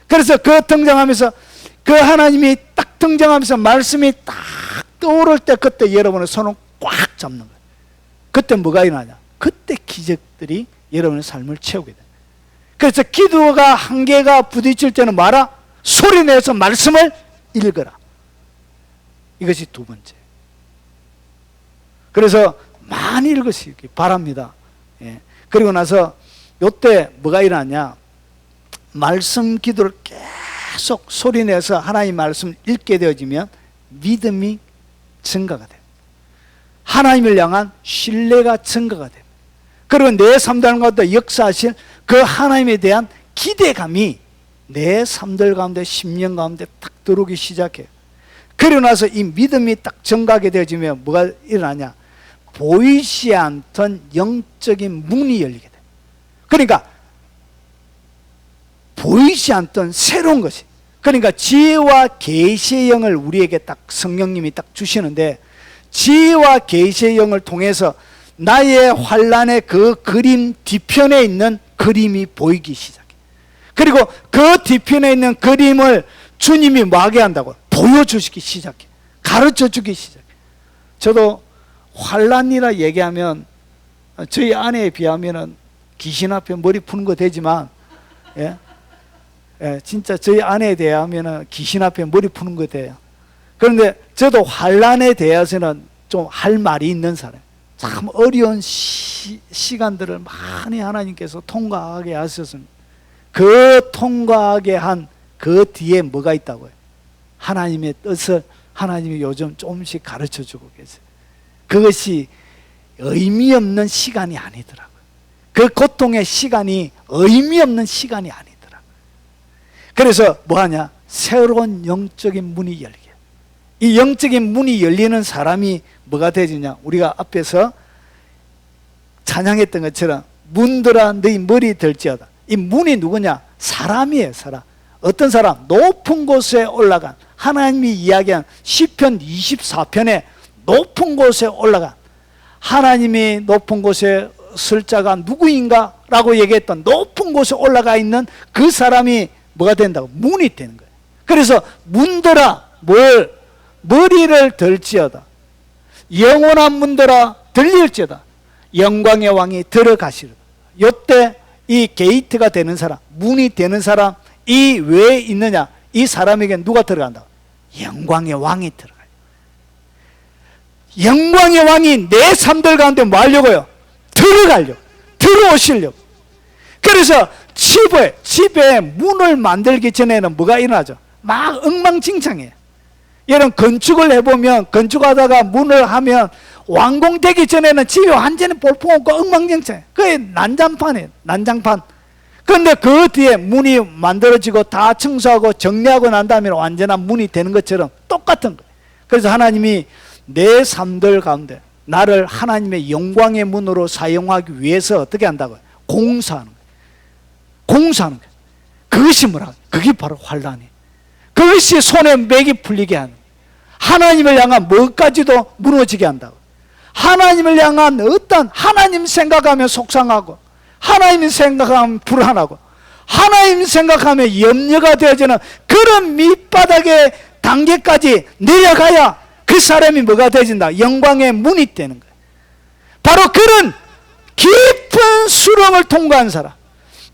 그래서 그 등장하면서 그 하나님이 딱 등장하면서 말씀이 딱 떠오를 때 그때 여러분의 손을 꽉 잡는 거예요. 그때 뭐가 일어나냐? 그때 기적들이 여러분의 삶을 채우게 돼요. 그래서 기도가 한계가 부딪힐 때는 말아 소리내서 말씀을 읽어라. 이것이 두 번째. 그래서 많이 읽으시기 바랍니다. 예. 그리고 나서 요때 뭐가 일어나냐? 말씀 기도를 계속 소리내서 하나님 말씀을 읽게 되어지면 믿음이 증가가 돼요. 하나님을 향한 신뢰가 증가가 돼요. 그리고 내 삶들 가운데 역사하실 그 하나님에 대한 기대감이 내 삶들 가운데 10년 가운데 딱 들어오기 시작해요. 그리고 나서 이 믿음이 딱 증가하게 되어지면 뭐가 일어나냐? 보이지 않던 영적인 문이 열리게 돼요. 그러니까 보이지 않던 새로운 것이, 그러니까 지혜와 계시의 영을 우리에게 딱 성령님이 딱 주시는데, 지혜와 계시의 영을 통해서 나의 환란의 그 그림 뒤편에 있는 그림이 보이기 시작해. 그리고 그 뒤편에 있는 그림을 주님이 뭐하게 한다고? 보여주시기 시작해. 가르쳐주기 시작해. 저도 환란이라 얘기하면 저희 아내에 비하면은 귀신 앞에 머리 푸는 거 되지만, 예? 예, 진짜 저희 아내에 대하면은 귀신 앞에 머리 푸는 거 돼요. 그런데 저도 환란에 대해서는 좀 할 말이 있는 사람. 참 어려운 시간들을 많이 하나님께서 통과하게 하셨습니다. 그 통과하게 한 그 뒤에 뭐가 있다고요? 하나님의 뜻을 하나님이 요즘 조금씩 가르쳐 주고 계세요. 그것이 의미 없는 시간이 아니더라고요. 그 고통의 시간이 의미 없는 시간이 아니더라고요. 그래서 뭐하냐? 새로운 영적인 문이 열리게. 이 영적인 문이 열리는 사람이 뭐가 되지냐? 우리가 앞에서 찬양했던 것처럼 문들아 너희 머리 들지어다. 이 문이 누구냐? 사람이에요. 사람. 어떤 사람? 높은 곳에 올라간, 하나님이 이야기한 시편 24편에 높은 곳에 올라간, 하나님이 높은 곳에 설 자가 누구인가? 라고 얘기했던 높은 곳에 올라가 있는 그 사람이 뭐가 된다고? 문이 되는 거예요. 그래서 문들아 머리를 들지어다. 영원한 문들아 들릴지어다. 영광의 왕이 들어가시리다. 요때 이 게이트가 되는 사람, 문이 되는 사람, 이 왜 있느냐? 이 사람에게 누가 들어간다? 영광의 왕이 들어가요. 영광의 왕이 내 삶들 가운데 뭐 하려고요? 들어가려고, 들어오시려고. 그래서 집에 문을 만들기 전에는 뭐가 일어나죠? 막 엉망진창이에요. 여러분 건축을 해보면, 건축하다가 문을 하면 완공되기 전에는 집이 완전히 볼품없고 엉망진창이에요. 그게 난장판이에요. 난장판. 그런데 그 뒤에 문이 만들어지고 다 청소하고 정리하고 난 다음에 완전한 문이 되는 것처럼 똑같은 거예요. 그래서 하나님이 내 삶들 가운데 나를 하나님의 영광의 문으로 사용하기 위해서 어떻게 한다고요? 공사하는 거예요. 공사하는 거예요. 그것이 뭐라고? 그게 바로 환란이에요. 그것이 손에 맥이 풀리게 하는 거예요. 하나님을 향한 뭐까지도 무너지게 한다고. 하나님을 향한 어떤, 하나님 생각하면 속상하고, 하나님 생각하면 불안하고, 하나님 생각하면 염려가 되어지는 그런 밑바닥의 단계까지 내려가야 그 사람이 뭐가 되어진다? 영광의 문이 되는 거예요. 바로 그런 깊은 수렁을 통과한 사람,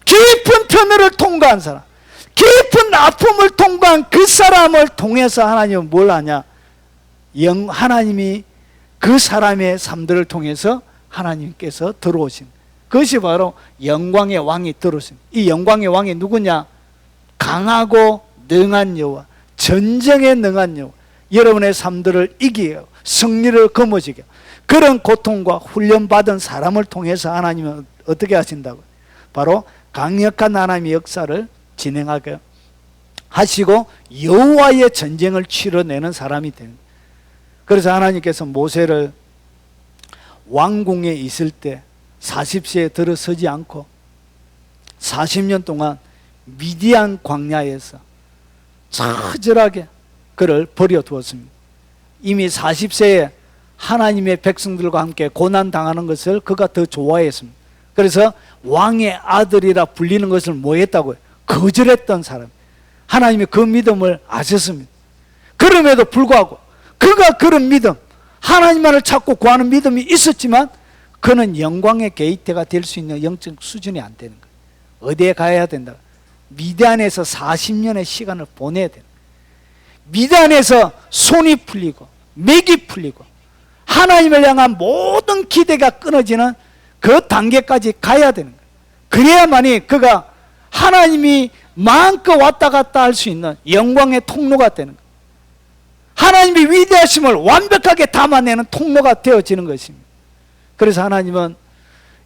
깊은 편을 통과한 사람, 깊은 아픔을 통과한 그 사람을 통해서 하나님은 뭘 하냐? 하나님이 그 사람의 삶들을 통해서 하나님께서 들어오신, 그것이 바로 영광의 왕이 들어오신. 이 영광의 왕이 누구냐? 강하고 능한 여호와, 전쟁에 능한 여호와, 여러분의 삶들을 이기고 승리를 거머쥐게 그런 고통과 훈련받은 사람을 통해서 하나님은 어떻게 하신다고? 바로 강력한 하나님의 역사를 진행하게 하시고 여호와의 전쟁을 치러내는 사람이 되는 거예요. 그래서 하나님께서 모세를 왕궁에 있을 때 40세에 들어서지 않고 40년 동안 미디안 광야에서 처절하게 그를 버려두었습니다. 이미 40세에 하나님의 백성들과 함께 고난당하는 것을 그가 더 좋아했습니다. 그래서 왕의 아들이라 불리는 것을 뭐 했다고요? 거절했던 사람. 하나님이 그 믿음을 아셨습니다. 그럼에도 불구하고 그가 그런 믿음, 하나님만을 찾고 구하는 믿음이 있었지만 그는 영광의 게이트가 될 수 있는 영적 수준이 안 되는 거예요. 어디에 가야 된다? 미디안에서 40년의 시간을 보내야 되는 거예요. 미디안에서 손이 풀리고 맥이 풀리고 하나님을 향한 모든 기대가 끊어지는 그 단계까지 가야 되는 거예요. 그래야만이 그가 하나님이 마음껏 왔다 갔다 할 수 있는 영광의 통로가 되는 거예요. 하나님의 위대하심을 완벽하게 담아내는 통로가 되어지는 것입니다. 그래서 하나님은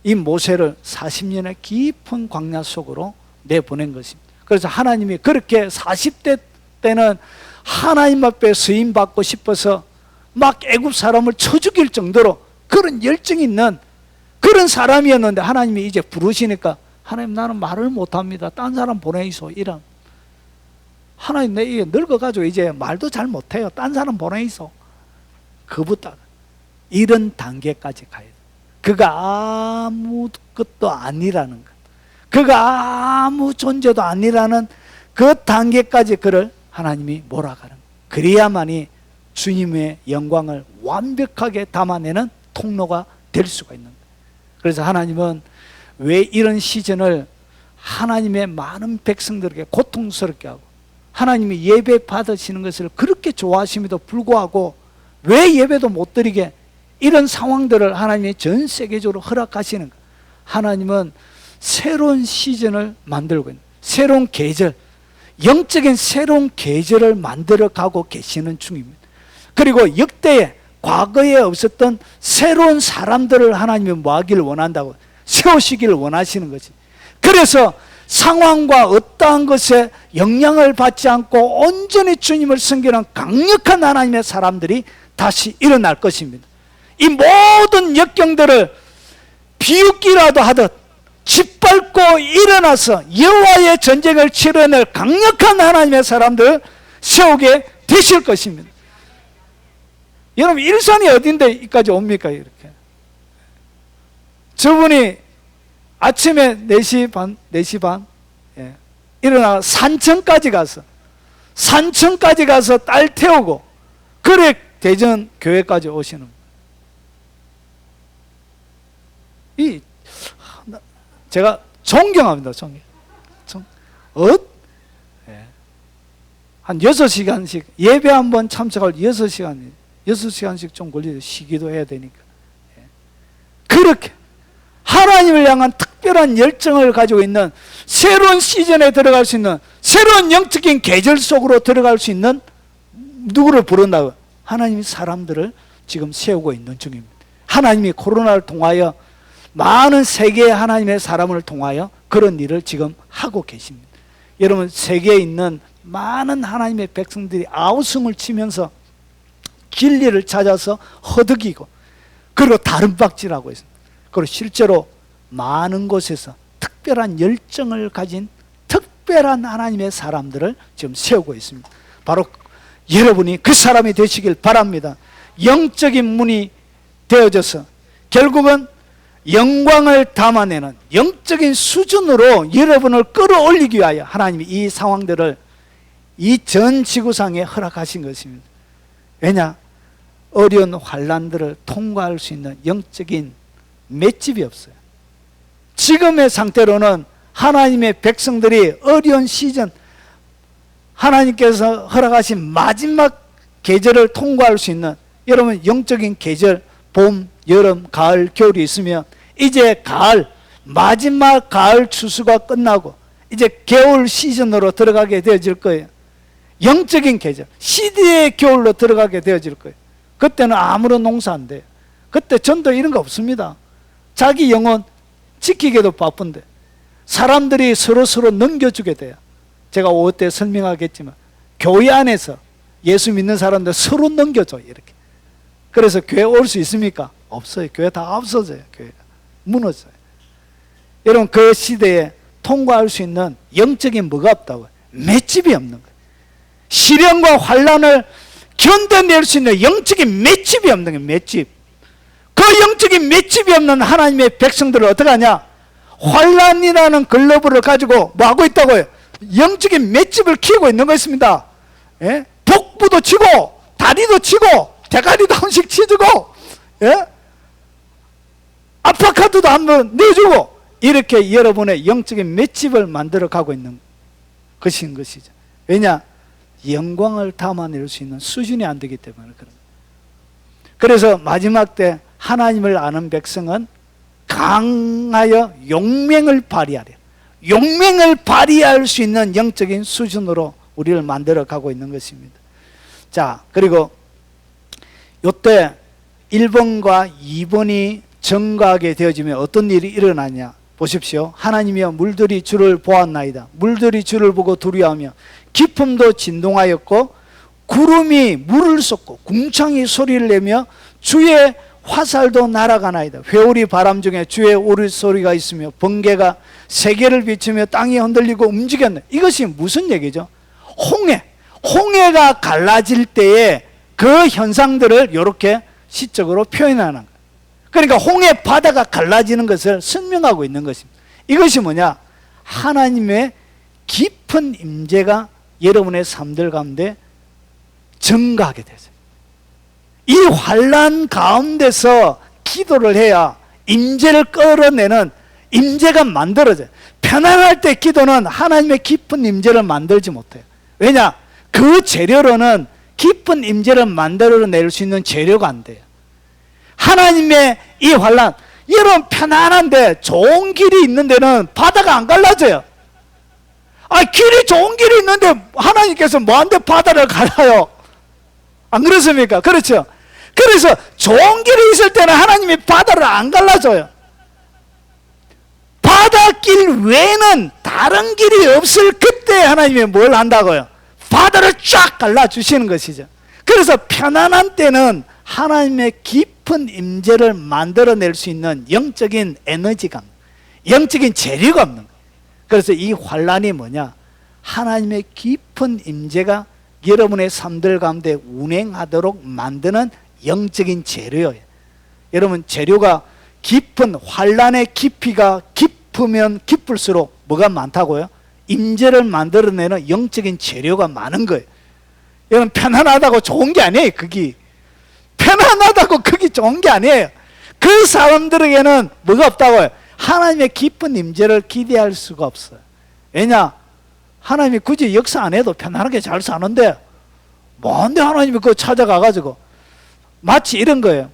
이 모세를 40년의 깊은 광야 속으로 내보낸 것입니다. 그래서 하나님이 그렇게 40대 때는 하나님 앞에 쓰임받고 싶어서 막 애굽 사람을 쳐 죽일 정도로 그런 열정이 있는 그런 사람이었는데 하나님이 이제 부르시니까 하나님 나는 말을 못합니다. 딴 사람 보내이소. 이런. 하나님 내 이게 늙어가지고 이제 말도 잘 못해요. 딴 사람 보내이소. 그보다 이런 단계까지 가야 돼. 그가 아무것도 아니라는 것, 그가 아무 존재도 아니라는 그 단계까지 그를 하나님이 몰아가는 거예요. 그래야만이 주님의 영광을 완벽하게 담아내는 통로가 될 수가 있는 거예요. 그래서 하나님은 왜 이런 시즌을 하나님의 많은 백성들에게 고통스럽게 하고 하나님이 예배 받으시는 것을 그렇게 좋아하심에도 불구하고 왜 예배도 못 드리게 이런 상황들을 하나님이 전 세계적으로 허락하시는 거예요. 하나님은 새로운 시즌을 만들고 있는, 새로운 계절, 영적인 새로운 계절을 만들어 가고 계시는 중입니다. 그리고 역대에 과거에 없었던 새로운 사람들을 하나님이 모으기를 원한다고, 세우시기를 원하시는 거지. 그래서 상황과 어떠한 것에 영향을 받지 않고 온전히 주님을 섬기는 강력한 하나님의 사람들이 다시 일어날 것입니다. 이 모든 역경들을 비웃기라도 하듯 짓밟고 일어나서 여호와의 전쟁을 치러낼 강력한 하나님의 사람들을 세우게 되실 것입니다. 여러분 일산이 어딘데 여기까지 옵니까? 이렇게 저분이 아침에 4시 반 예, 일어나 산청까지 가서 딸 태우고 그래 대전 교회까지 오시는 거예요. 제가 존경합니다. 한 6시간씩 예배 한번 참석할 6시간씩 좀 걸려요. 쉬기도 해야 되니까. 그렇게 하나님을 향한 특별한 열정을 가지고 있는 새로운 시즌에 들어갈 수 있는 새로운 영적인 계절 속으로 들어갈 수 있는 누구를 부른다고? 하나님이 사람들을 지금 세우고 있는 중입니다. 하나님이 코로나를 통하여 많은 세계의 하나님의 사람을 통하여 그런 일을 지금 하고 계십니다. 여러분 세계에 있는 많은 하나님의 백성들이 아우성을 치면서 진리를 찾아서 허덕이고 그리고 다름박질하고 있습니다. 그리고 실제로 많은 곳에서 특별한 열정을 가진 특별한 하나님의 사람들을 지금 세우고 있습니다. 바로 여러분이 그 사람이 되시길 바랍니다. 영적인 문이 되어져서 결국은 영광을 담아내는 영적인 수준으로 여러분을 끌어올리기 위하여 하나님이 이 상황들을 이 전 지구상에 허락하신 것입니다. 왜냐? 어려운 환난들을 통과할 수 있는 영적인 맷집이 없어요. 지금의 상태로는 하나님의 백성들이 어려운 시즌, 하나님께서 허락하신 마지막 계절을 통과할 수 있는, 여러분 영적인 계절, 봄, 여름, 가을, 겨울이 있으면 이제 가을, 마지막 가을 추수가 끝나고 이제 겨울 시즌으로 들어가게 되어질 거예요. 영적인 계절, 시대의 겨울로 들어가게 되어질 거예요. 그때는 아무런 농사 안 돼요. 그때 전도 이런 거 없습니다. 자기 영혼 지키기도 바쁜데 사람들이 서로 넘겨주게 돼요. 제가 5회 때 설명하겠지만 교회 안에서 예수 믿는 사람들 서로 넘겨줘요. 이렇게. 그래서 교회 올 수 있습니까? 없어요. 교회 다 없어져요. 교회가 무너져요. 여러분 그 시대에 통과할 수 있는 영적인 뭐가 없다고요? 맷집이 없는 거예요. 시련과 환난을 견뎌낼 수 있는 영적인 맷집이 없는 거예요. 맷집. 그 영적인 맷집이 없는 하나님의 백성들을 어떻게 하냐? 환난이라는 글러브를 가지고 뭐 하고 있다고요? 영적인 맷집을 키우고 있는 것입니다. 예? 복부도 치고 다리도 치고 대가리도 한 번씩 치주고, 예? 아파카드도 한번 내주고, 이렇게 여러분의 영적인 맷집을 만들어 가고 있는 것인 것이죠. 왜냐? 영광을 담아낼 수 있는 수준이 안 되기 때문에 그런. 그래서 마지막 때 하나님을 아는 백성은 강하여 용맹을 발휘하려, 용맹을 발휘할 수 있는 영적인 수준으로 우리를 만들어 가고 있는 것입니다. 자, 그리고 이때 1번과 2번이 증가하게 되어지면 어떤 일이 일어나냐? 보십시오. 하나님이여 물들이 주를 보았나이다. 물들이 주를 보고 두려워하며 깊음도 진동하였고 구름이 물을 쏟고 궁창이 소리를 내며 주의 화살도 날아가나이다. 회오리 바람 중에 주의 오르소리가 있으며 번개가 세계를 비추며 땅이 흔들리고 움직였네. 이것이 무슨 얘기죠? 홍해가 갈라질 때에 그 현상들을 이렇게 시적으로 표현하는 거예요. 그러니까 홍해 바다가 갈라지는 것을 설명하고 있는 것입니다. 이것이 뭐냐? 하나님의 깊은 임재가 여러분의 삶들 가운데 증가하게 되죠. 이 환난 가운데서 기도를 해야 임재를 끌어내는 임재가 만들어져요. 편안할 때 기도는 하나님의 깊은 임재를 만들지 못해요. 왜냐? 그 재료로는 깊은 임재를 만들어낼 수 있는 재료가 안 돼요. 하나님의 이 환난, 여러분 편안한데 좋은 길이 있는 데는 바다가 안 갈라져요. 길이 좋은 길이 있는데 하나님께서 뭐한테 바다를 갈라요? 안 그렇습니까? 그렇죠. 그래서 좋은 길이 있을 때는 하나님이 바다를 안 갈라줘요. 바닷길 외에는 다른 길이 없을 그때 하나님이 뭘 한다고요? 바다를 쫙 갈라주시는 것이죠. 그래서 편안한 때는 하나님의 깊은 임재를 만들어낼 수 있는 영적인 에너지가, 영적인 재료가 없는 거예요. 그래서 이 환난이 뭐냐? 하나님의 깊은 임재가 여러분의 삶들 가운데 운행하도록 만드는 영적인 재료예요. 여러분 재료가 깊은, 환난의 깊이가 깊으면 깊을수록 뭐가 많다고요? 임재를 만들어내는 영적인 재료가 많은 거예요. 여러분 편안하다고 좋은 게 아니에요. 그게 편안하다고 그게 좋은 게 아니에요. 그 사람들에게는 뭐가 없다고요? 하나님의 깊은 임재를 기대할 수가 없어요. 왜냐? 하나님이 굳이 역사 안 해도 편안하게 잘 사는데 뭔데 하나님이 그거 찾아가가지고, 마치 이런 거예요.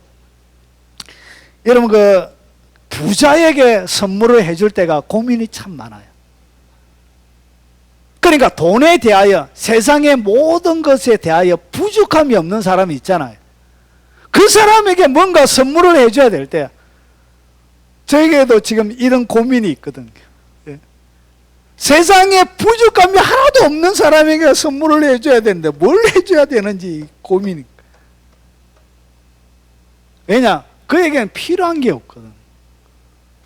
여러분 그 부자에게 선물을 해줄 때가 고민이 참 많아요. 그러니까 돈에 대하여, 세상의 모든 것에 대하여 부족함이 없는 사람이 있잖아요. 그 사람에게 뭔가 선물을 해줘야 될 때, 저에게도 지금 이런 고민이 있거든요. 예. 세상에 부족함이 하나도 없는 사람에게 선물을 해줘야 되는데 뭘 해줘야 되는지 고민이. 왜냐? 그에게는 필요한 게 없거든.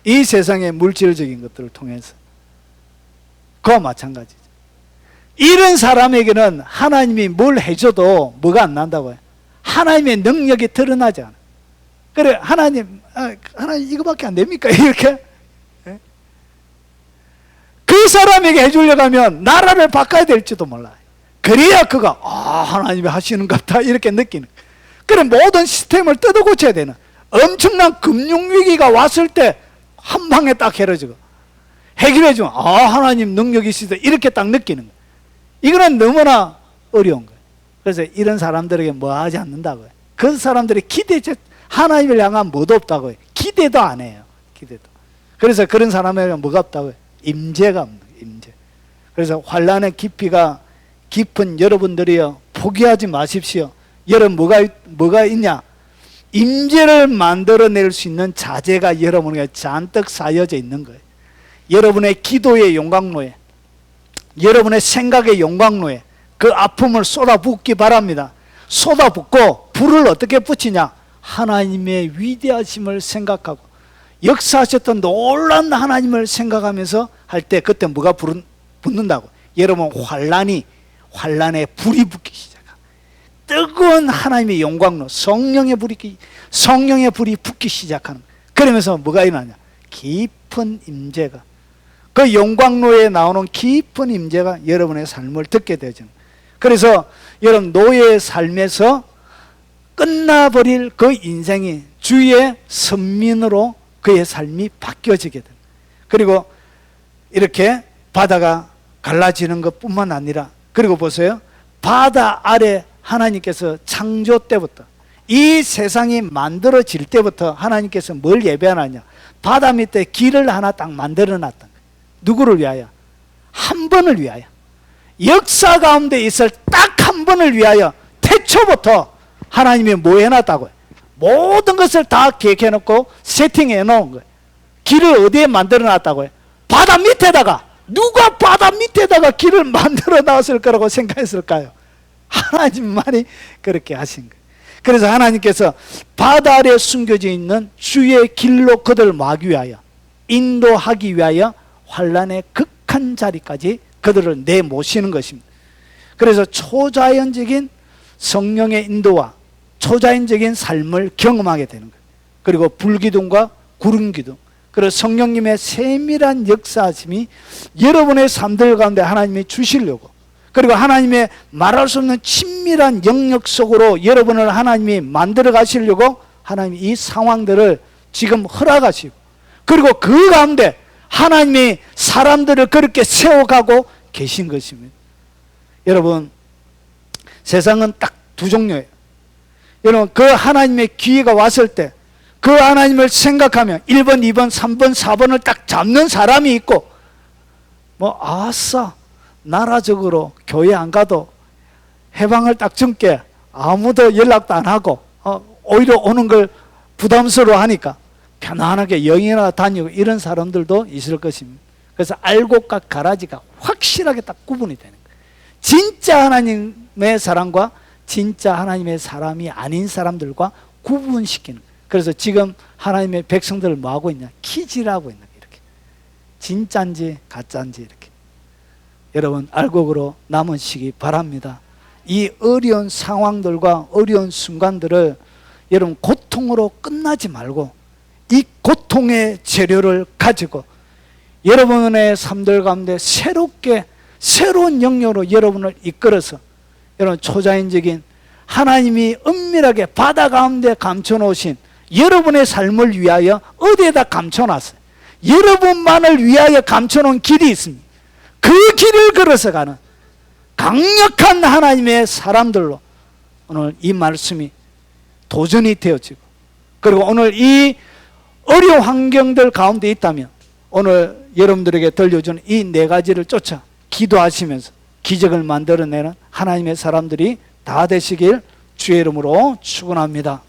이 세상의 물질적인 것들을 통해서. 그와 마찬가지죠. 이런 사람에게는 하나님이 뭘 해줘도 뭐가 안 난다고요? 하나님의 능력이 드러나지 않아. 그래, 하나님 이거밖에 안 됩니까? 이렇게. 그 사람에게 해주려고 하면 나라를 바꿔야 될지도 몰라요. 그래야 그가 하나님이 하시는 것 같다 이렇게 느끼는. 그래 모든 시스템을 뜯어 고쳐야 되는. 엄청난 금융위기가 왔을 때 한 방에 딱 해결해주고 해결해주면 하나님 능력이 있으시다 이렇게 딱 느끼는 거예요. 이거는 너무나 어려운 거예요. 그래서 이런 사람들에게 뭐 하지 않는다고요. 그 사람들이 하나님을 향한 뭐도 없다고요. 기대도 안 해요. 기대도. 그래서 그런 사람에게 뭐가 없다고요. 임재가 없는 거예요. 임재. 그래서 환난의 깊이가 깊은 여러분들이요, 포기하지 마십시오. 여러분 뭐가 있냐? 임재를 만들어낼 수 있는 자재가 여러분에게 잔뜩 쌓여져 있는 거예요. 여러분의 기도의 용광로에, 여러분의 생각의 용광로에 그 아픔을 쏟아붓기 바랍니다. 쏟아붓고 불을 어떻게 붙이냐? 하나님의 위대하심을 생각하고 역사하셨던 놀라운 하나님을 생각하면서 할 때 그때 뭐가 붙는다고? 여러분 환란에 불이 붙기 시작합니다. 뜨거운 하나님의 영광로 성령의 불이 붙기 시작하는 거예요. 그러면서 뭐가 일어나냐? 깊은 임재가, 그 영광로에 나오는 깊은 임재가 여러분의 삶을 듣게 되죠. 그래서 여러분 노예의 삶에서 끝나버릴 그 인생이 주의 선민으로 그의 삶이 바뀌어지게 됩니다. 그리고 이렇게 바다가 갈라지는 것뿐만 아니라, 그리고 보세요, 바다 아래 하나님께서 창조 때부터 이 세상이 만들어질 때부터 하나님께서 뭘 예배하느냐? 바다 밑에 길을 하나 딱 만들어 놨던 거예요. 누구를 위하여? 한 번을 위하여. 역사 가운데 있을 딱 한 번을 위하여 태초부터 하나님이 뭐 해놨다고요? 모든 것을 다 계획해 놓고 세팅해 놓은 거예요. 길을 어디에 만들어 놨다고요? 바다 밑에다가. 누가 바다 밑에다가 길을 만들어 놨을 거라고 생각했을까요? 하나님만이 그렇게 하신 거예요. 그래서 하나님께서 바다 아래 숨겨져 있는 주의 길로 그들을 막기 위하여, 인도하기 위하여 환란의 극한 자리까지 그들을 내모시는 것입니다. 그래서 초자연적인 성령의 인도와 초자연적인 삶을 경험하게 되는 거예요. 그리고 불기둥과 구름기둥, 그리고 성령님의 세밀한 역사하심이 여러분의 삶들 가운데 하나님이 주시려고, 그리고 하나님의 말할 수 없는 친밀한 영역 속으로 여러분을 하나님이 만들어 가시려고 하나님이 이 상황들을 지금 허락하시고, 그리고 그 가운데 하나님이 사람들을 그렇게 세워가고 계신 것입니다. 여러분, 세상은 딱 두 종류예요. 여러분, 그 하나님의 기회가 왔을 때 그 하나님을 생각하면 1번, 2번, 3번, 4번을 딱 잡는 사람이 있고, 아싸, 나라적으로 교회 안 가도 해방을 딱 젊게 아무도 연락도 안 하고 오히려 오는 걸 부담스러워 하니까 편안하게 여행이나 다니고 이런 사람들도 있을 것입니다. 그래서 알곡과 가라지가 확실하게 딱 구분이 되는 거예요. 진짜 하나님의 사람과 진짜 하나님의 사람이 아닌 사람들과 구분시키는 거예요. 그래서 지금 하나님의 백성들을 뭐 하고 있냐? 키질하고 있는 거예요. 이렇게 진짜인지 가짜인지 이렇게. 여러분, 알곡으로 남으시기 바랍니다. 이 어려운 상황들과 어려운 순간들을 여러분 고통으로 끝나지 말고 이 고통의 재료를 가지고 여러분의 삶들 가운데 새로운 영역으로 여러분을 이끌어서 여러분 초자연적인 하나님이 은밀하게 바다 가운데 감춰놓으신 여러분의 삶을 위하여 어디에다 감춰놨어요? 여러분만을 위하여 감춰놓은 길이 있습니다. 그 길을 걸어서 가는 강력한 하나님의 사람들로 오늘 이 말씀이 도전이 되어지고, 그리고 오늘 이 어려운 환경들 가운데 있다면 오늘 여러분들에게 들려주는 이 네 가지를 쫓아 기도하시면서 기적을 만들어내는 하나님의 사람들이 다 되시길 주의 이름으로 축원합니다.